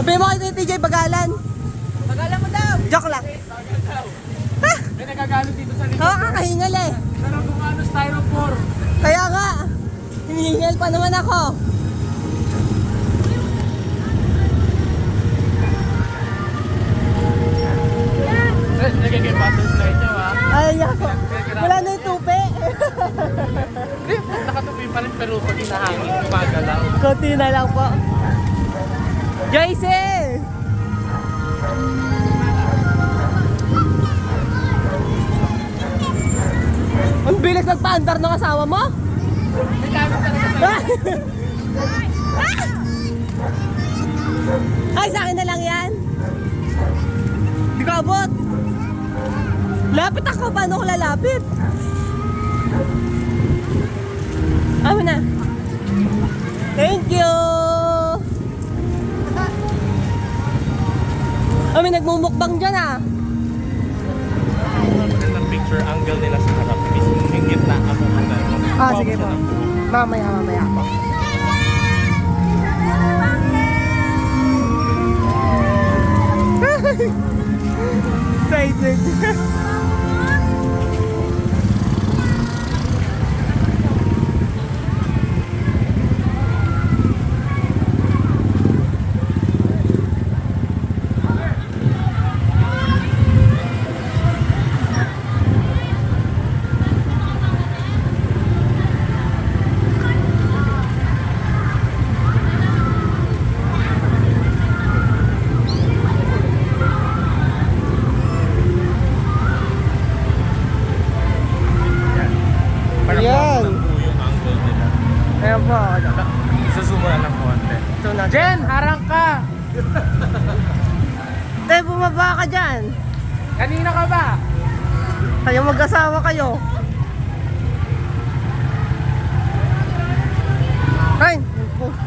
Sabihin mo kay TJ Bagalan. Bagalan mo daw. Joke lang. Ha? May nagagalo dito sa likod. Oo, kakahingal eh. Pero kung ano, styrofoam. Kaya nga. Hinihingal pa naman ako. Nagiging butterfly nyo ha. Ay, ako. Wala na yung tupi. Hindi, nakatupi pa rin pero pag hinahangin, gumagalaw. Kunti na lang po. Joyce! Ang bilis nagpa-andar ng asawa mo? May gamit talaga sa'yo. Ay, sa akin na lang yan. Di ko abot. Lapit ako. Paano ko lalapit? Amo na. Thank you. May nagmumukbang dyan ah. Magandang picture angle nila sa harap. Mismo yung gitna ako muna. Ah, sige po. Mamaya po. Excited. Yan. Yung angle nila. Ayan po. Isuzoom mo na lang konti. Ito na. Jen, harang ka! Bumaba ka dyan. Kanina ka ba? Kayo mag-asawa kayo.